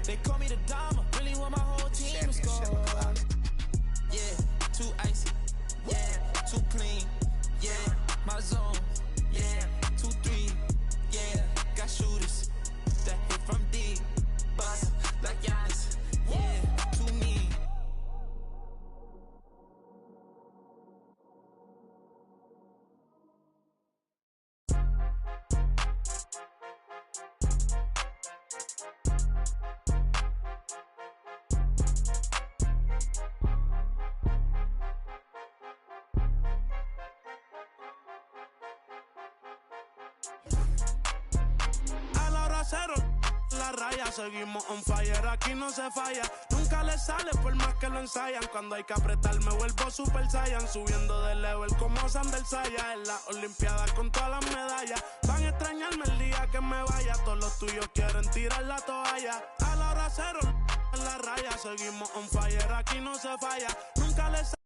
They call me the Dama, really want my whole team to score. Yeah, too icy, yeah, too clean, yeah, my zone, yeah, 2-3, yeah, got shooters that hit from deep, bust like Giannis, yeah, too mean. La raya, seguimos on fire, aquí no se falla. Nunca le sale por más que lo ensayan. Cuando hay que apretar me vuelvo super saiyan. Subiendo de level como Sander Saya. En la olimpiada con todas las medallas. Van a extrañarme el día que me vaya. Todos los tuyos quieren tirar la toalla. A la hora cero, la raya, seguimos on fire, aquí no se falla. Nunca le sale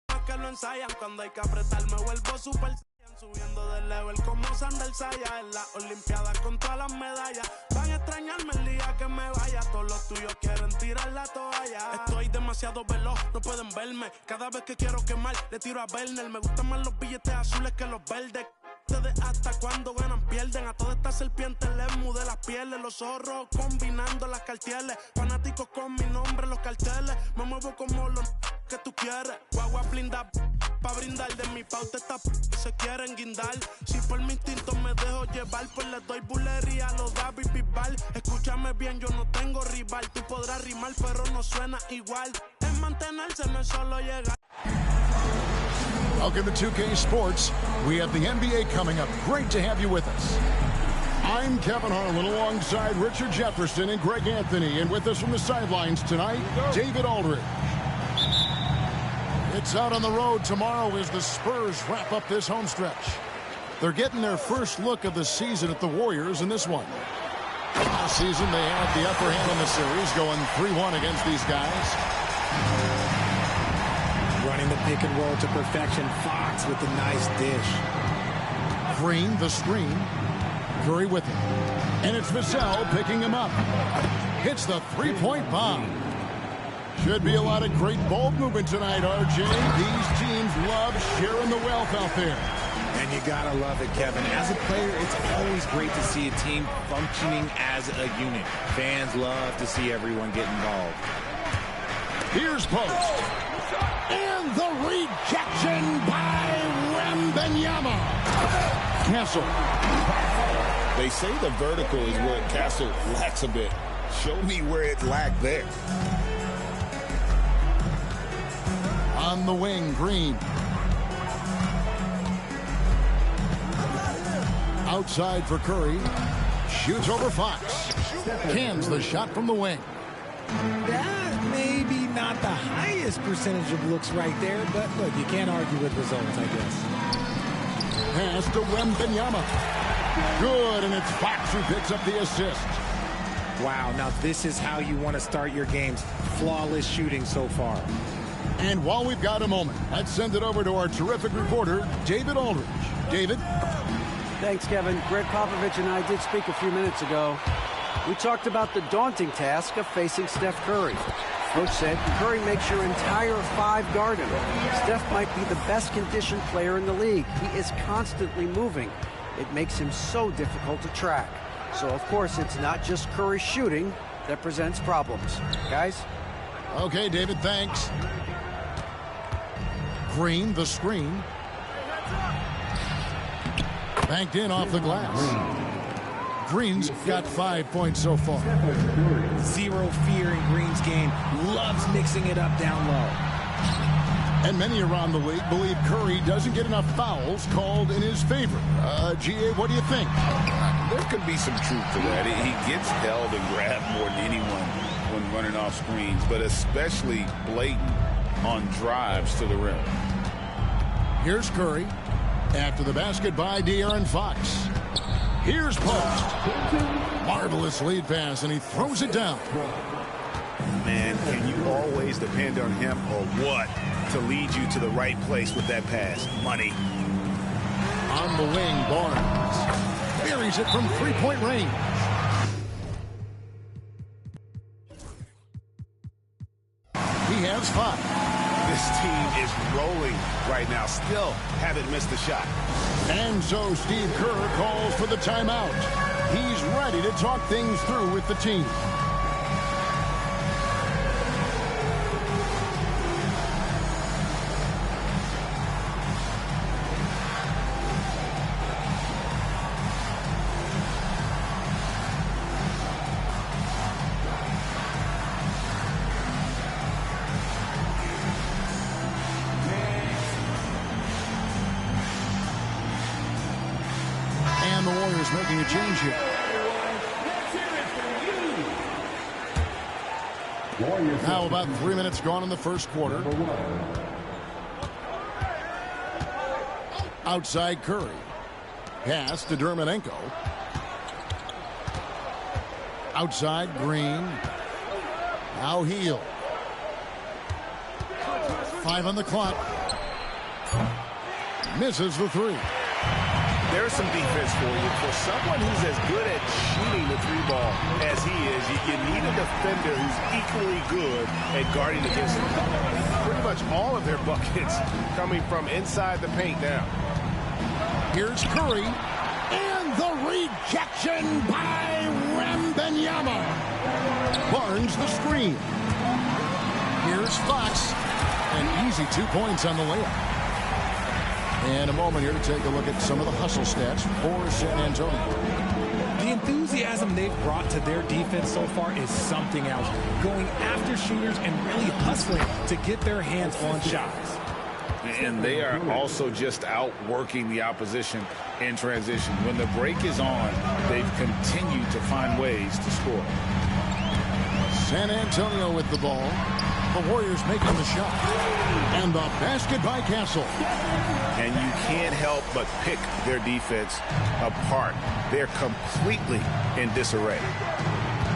por más que lo ensayan. Cuando hay que apretar me vuelvo super saiyan. Subiendo de level como Sander Saya. En la olimpiada con todas las medallas. Van a extrañarme el día que me vaya. Todos los tuyos quieren tirar la toalla. Estoy demasiado veloz, no pueden verme. Cada vez que quiero quemar, le tiro a Werner. Me gustan más los billetes azules que los verdes. Ustedes hasta cuando ganan pierden. A todas estas serpientes les mudé las pieles. Los zorros combinando las cartieles. Fanáticos con mi nombre los carteles. Me muevo como los que tú quieres. Guagua blinda pa' brindar. De mi pauta esta se quieren guindar. Si por mi instinto me dejo llevar, pues les doy bulería a los David Bisbal. Escúchame bien, yo no tengo rival. Tú podrás rimar, pero no suena igual. Es mantenerse, no es solo llegar. Welcome to 2K Sports. We have the NBA coming up. Great to have you with us. I'm Kevin Harlan alongside Richard Jefferson and Greg Anthony. And with us from the sidelines tonight, David Aldridge. It's out on the road tomorrow as the Spurs wrap up this home stretch. They're getting their first look of the season at the Warriors in this one. Last season, they had the upper hand in the series, going 3-1 against these guys. Running the pick and roll to perfection. Fox with the nice dish. Green, the screen. Curry with him. And it's Vassell picking him up. Hits the three-point bomb. Should be a lot of great ball movement tonight, RJ. These teams love sharing the wealth out there. And you gotta love it, Kevin. As a player, it's always great to see a team functioning as a unit. Fans love to see everyone get involved. Here's Post. And the rejection by Wembanyama. Castle. They say the vertical is where Castle lacks a bit. Show me where it lacked there. On the wing, Green. Outside for Curry. Shoots over Fox. Cans the shot from the wing. That may be not the highest percentage of looks right there, but look, you can't argue with results, I guess. Pass to Wembanyama. Good, and it's Fox who picks up the assist. Wow, now this is how you want to start your games. Flawless shooting so far. And while we've got a moment, let's send it over to our terrific reporter, David Aldridge. David? Thanks, Kevin. Greg Popovich and I did speak a few minutes ago. We talked about the daunting task of facing Steph Curry. Coach said Curry makes your entire five guard him. Steph might be the best conditioned player in the league. He is constantly moving. It makes him so difficult to track. So, of course, it's not just Curry shooting that presents problems. Guys? Okay, David, thanks. Green, the screen. Banked in off the glass. Green's got 5 points so far. Zero fear in Green's game. Loves mixing it up down low. And many around the league believe Curry doesn't get enough fouls called in his favor. GA, what do you think? There could be some truth to that. He gets held and grabbed more than anyone when running off screens, but especially blatant on drives to the rim. Here's Curry. After the basket by De'Aaron Fox. Here's Post. Marvelous lead pass, and he throws it down. Man, can you always depend on him or what to lead you to the right place with that pass? Money. On the wing, Barnes buries it from three-point range. has 5. This team is rolling right now. Still haven't missed a shot. And so Steve Kerr calls for the timeout. He's ready to talk things through with the team. And the Warriors making a change here. Now about 3 minutes gone in the first quarter. Outside Curry. Pass to Dermonenko. Outside Green. Now Hield. 5 on the clock. Misses the 3. There's some defense for you. For someone who's as good at shooting the 3-ball as he is, you need a defender who's equally good at guarding against him. Pretty much all of their buckets coming from inside the paint now. Here's Curry. And the rejection by Wembanyama. Barnes the screen. Here's Fox. An easy 2 points on the layup. And a moment here to take a look at some of the hustle stats for San Antonio. The enthusiasm they've brought to their defense so far is something else. Going after shooters and really hustling to get their hands on shots. And they are also just outworking the opposition in transition. When the break is on, they've continued to find ways to score. San Antonio with the ball. The Warriors making the shot. And the basket by Castle. And you can't help but pick their defense apart. They're completely in disarray.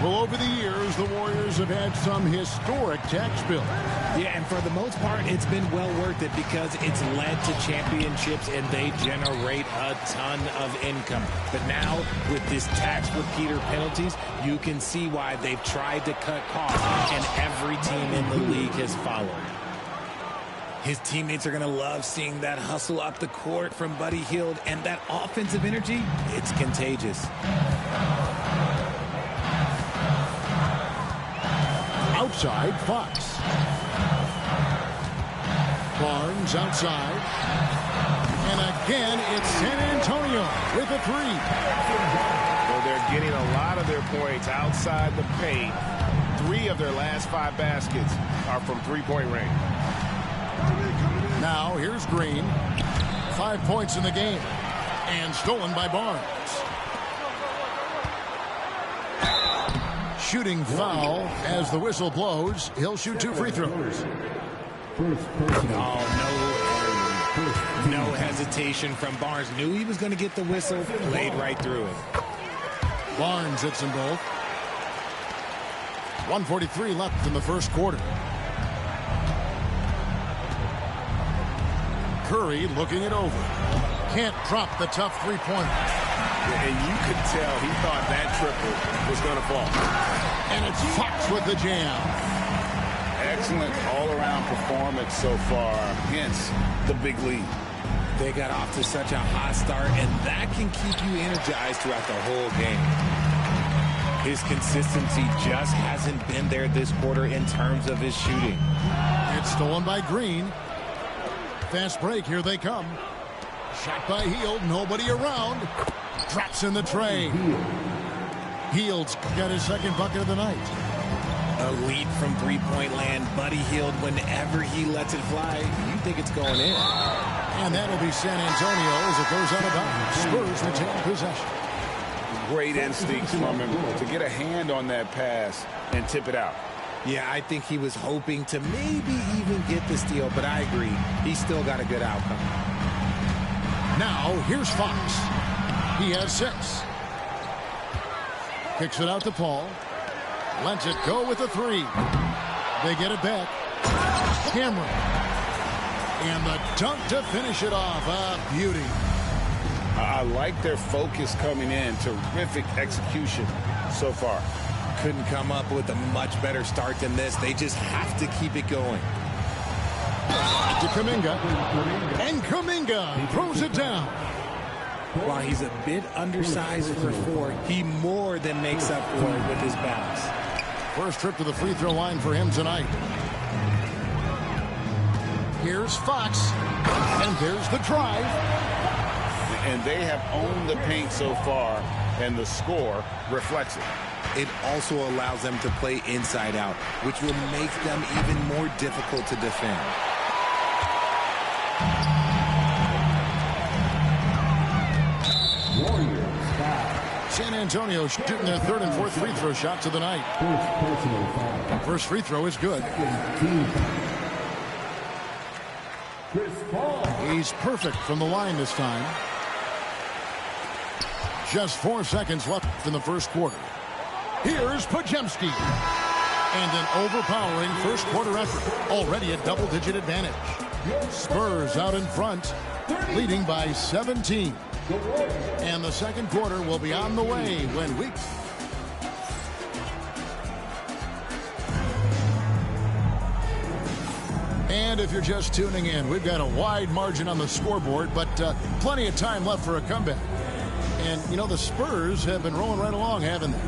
Well, over the years, the Warriors have had some historic tax bills. Yeah, and for the most part, it's been well worth it because it's led to championships and they generate a ton of income. But now, with this tax repeater penalties, you can see why they've tried to cut costs, and every team in the league has followed. His teammates are going to love seeing that hustle up the court from Buddy Hield, and that offensive energy, it's contagious. Outside, Fox. Barnes outside. And again, it's San Antonio with a 3. Well, they're getting a lot of their points outside the paint. 3 of their last 5 baskets are from three-point range. Now, here's Green. 5 points in the game. And stolen by Barnes. Shooting foul as the whistle blows. He'll shoot 2 free throws. No hesitation from Barnes. Knew he was going to get the whistle. Played right through it. Barnes hits them both. 1:43 left in the first quarter. Curry looking it over. Can't drop the tough three-pointer. And you could tell he thought that triple was going to fall. And it's Fox with the jam. Excellent all-around performance so far, hence the big lead. They got off to such a hot start, and that can keep you energized throughout the whole game. His consistency just hasn't been there this quarter in terms of his shooting. It's stolen by Green. Fast break, here they come. Shot by Hield, nobody around. Drops in the tray. Hield's got his second bucket of the night. A lead from three-point land. Buddy Hield, whenever he lets it fly, you think it's going in. And that'll be San Antonio as it goes out of bounds. Spurs retain possession. Great instincts from him to get a hand on that pass and tip it out. Yeah, I think he was hoping to maybe even get the steal, but I agree. He's still got a good outcome. Now, here's Fox. He has 6. Kicks it out to Paul. Lets it go with a 3. They get it back. Cameron. And the dunk to finish it off. A beauty. I like their focus coming in. Terrific execution so far. couldn't come up with a much better start than this. They just have to keep it going. To Kuminga. And Kuminga throws it down. While he's a bit undersized for a 4, he more than makes up for it with his bounce. First trip to the free throw line for him tonight. Here's Fox. And there's the drive. And they have owned the paint so far, and the score reflects it. It also allows them to play inside out, which will make them even more difficult to defend. San Antonio shooting their third and fourth free throw shots of the night. First free throw is good. He's perfect from the line this time. Just 4 seconds left in the first quarter. Here's Podziemski. And an overpowering first quarter effort. Already a double-digit advantage. Spurs out in front, leading by 17. And the second quarter will be on the way when we... And if you're just tuning in, we've got a wide margin on the scoreboard, but plenty of time left for a comeback. And, you know, the Spurs have been rolling right along, haven't they?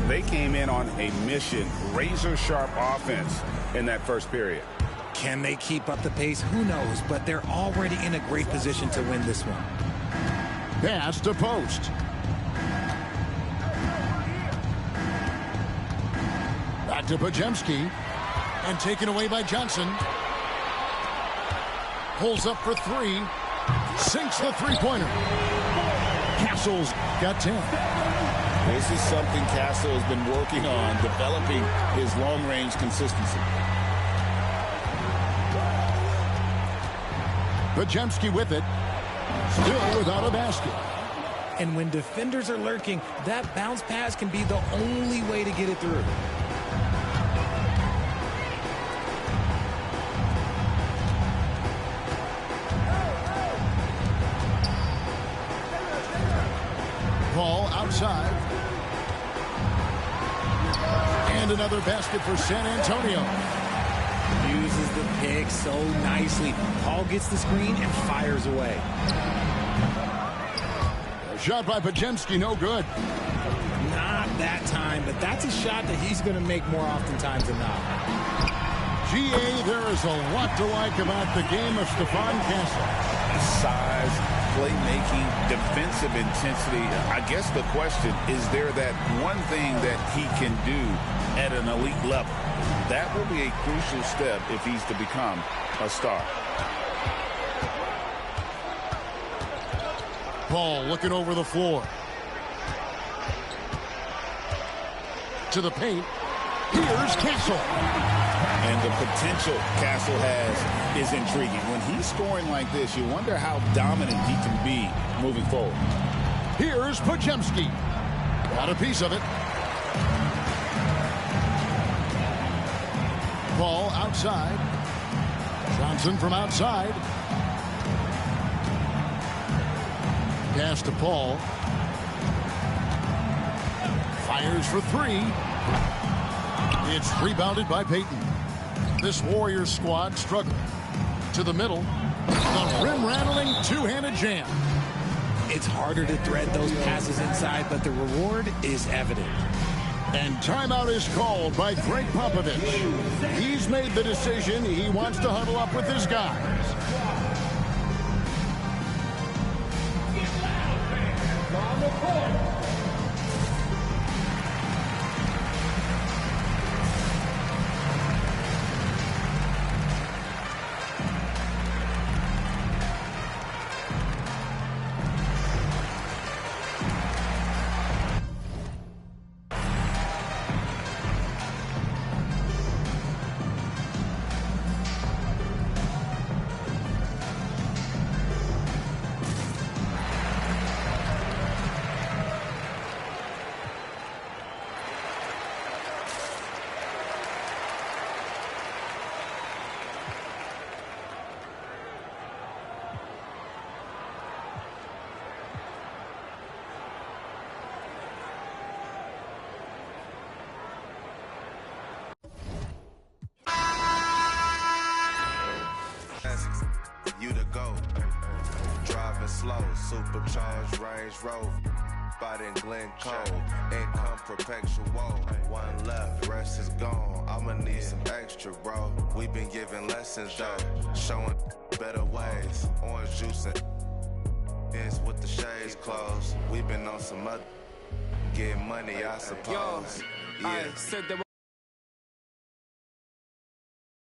They came in on a mission, razor-sharp offense in that first period. Can they keep up the pace? Who knows, but they're already in a great position to win this one. Pass to post. Back to Podziemski. And taken away by Johnson. Pulls up for 3. Sinks the three-pointer. Castle's got 10. This is something Castle has been working on, developing his long-range consistency. Podziemski with it. Still without a basket. And when defenders are lurking, that bounce pass can be the only way to get it through. Ball outside. And another basket for San Antonio. Uses the pick so nicely. Paul gets the screen and fires away. A shot by Podziemski, no good. Not that time, but that's a shot that he's going to make more oftentimes than not. GA, there is a lot to like about the game of Stephon Castle. Size, playmaking, defensive intensity. I guess the question, is there that one thing that he can do at an elite level? That will be a crucial step if he's to become a star. Paul looking over the floor. To the paint. Here's Castle. And the potential Castle has is intriguing. When he's scoring like this, you wonder how dominant he can be moving forward. Here's Podziemski. Got a piece of it. Ball outside. Johnson from outside. Pass to Paul. Fires for 3. It's rebounded by Payton. This Warriors squad struggling. To the middle. The rim-rattling two-handed jam. It's harder to thread those passes inside, but the reward is evident. And timeout is called by Greg Popovich. He's made the decision. He wants to huddle up with his guys. On the court. flow, supercharged Range Rover. Spot in Glencoe, income perpetual. One left, rest is gone. I'ma need some extra, bro. We been giving lessons though, showing better ways. Orange juice and ends with the shades closed. We been on some other, get money, I suppose. I said they were